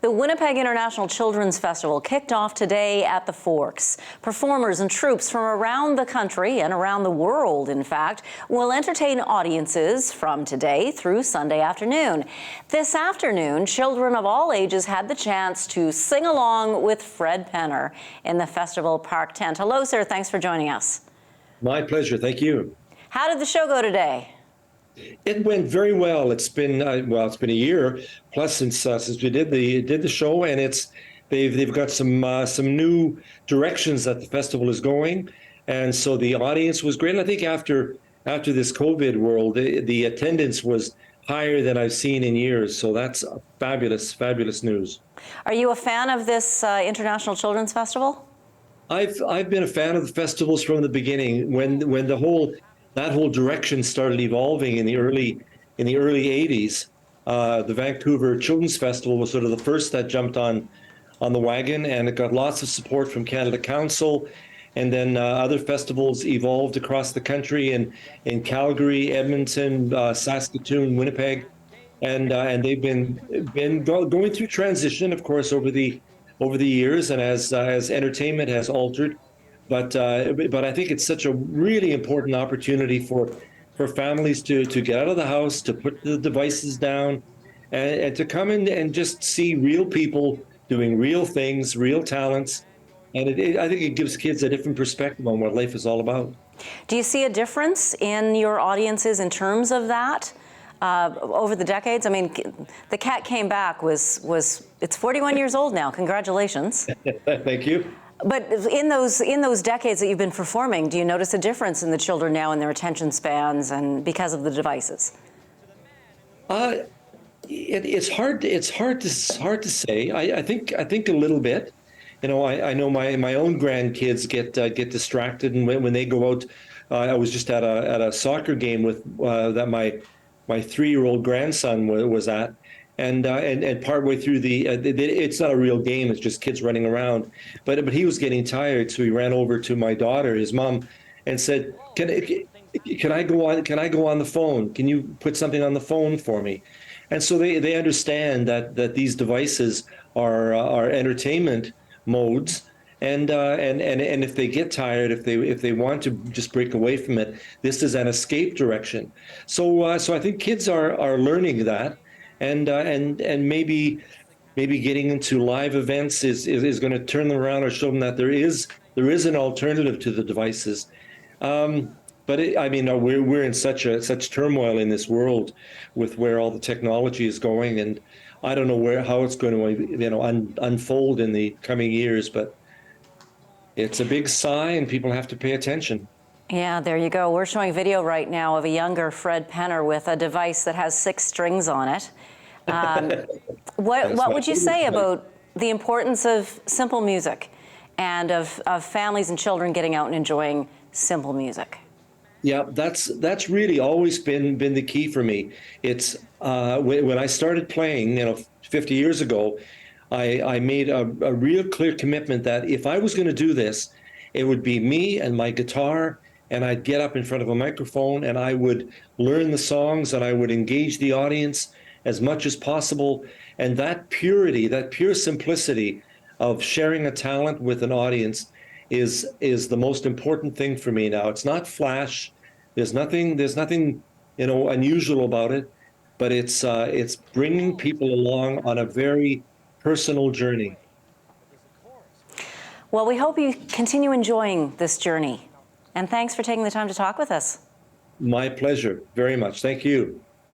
The Winnipeg International Children's Festival kicked off today at the Forks. Performers and troops from around the country and around the world, in fact, will entertain audiences from today through Sunday afternoon. This afternoon, children of all ages had the chance to sing along with Fred Penner in the festival park tent. Hello, sir. Thanks for joining us. My pleasure. Thank you. How did the show go today? It went very well. It's been it's been a year plus since we did the show, and they've got some new directions that the festival is going, and so the audience was great. And I think after this COVID world, the attendance was higher than I've seen in years. So that's fabulous news. Are you a fan of this International Children's Festival? I've been a fan of the festivals from the beginning. When that whole direction started evolving in the early 80s. The Vancouver Children's Festival was sort of the first that jumped on the wagon, and it got lots of support from Canada Council. And then other festivals evolved across the country in Calgary, Edmonton, Saskatoon, Winnipeg, and they've been going through transition, of course, over the years, and as entertainment has altered. But I think it's such a really important opportunity for families to get out of the house, to put the devices down, and to come in and just see real people doing real things, real talents. And I think it gives kids a different perspective on what life is all about. Do you see a difference in your audiences in terms of that over the decades? I mean, The Cat Came Back it's 41 years old now. Congratulations. Thank you. But in those decades that you've been performing, do you notice a difference in the children now in their attention spans and because of the devices? It's hard to say. I think a little bit. You know, I know my own grandkids get distracted, and when they go out, I was just at a soccer game with that my 3-year-old grandson was at. And partway through it's not a real game. It's just kids running around. But he was getting tired, so he ran over to my daughter, his mom, and said, "Can I go on the phone? Can you put something on the phone for me?" And so they understand that these devices are entertainment modes. And if they get tired, if they want to just break away from it, this is an escape direction. So I think kids are learning that. And maybe getting into live events is going to turn them around or show them that there is an alternative to the devices. But we're in such turmoil in this world with where all the technology is going, and I don't know how it's going to unfold in the coming years. But it's a big sigh, and people have to pay attention. Yeah, there you go. We're showing video right now of a younger Fred Penner with a device that has 6 strings on it. What would you say about the importance of simple music and of families and children getting out and enjoying simple music? Yeah, that's really always been the key for me. It's when I started playing, 50 years ago, I made a real clear commitment that if I was going to do this, it would be me and my guitar. And I'd get up in front of a microphone and I would learn the songs and I would engage the audience as much as possible. And that purity, that pure simplicity of sharing a talent with an audience is the most important thing for me now. It's not flash. There's nothing unusual about it, but it's bringing people along on a very personal journey. Well, we hope you continue enjoying this journey. And thanks for taking the time to talk with us. My pleasure, very much. Thank you.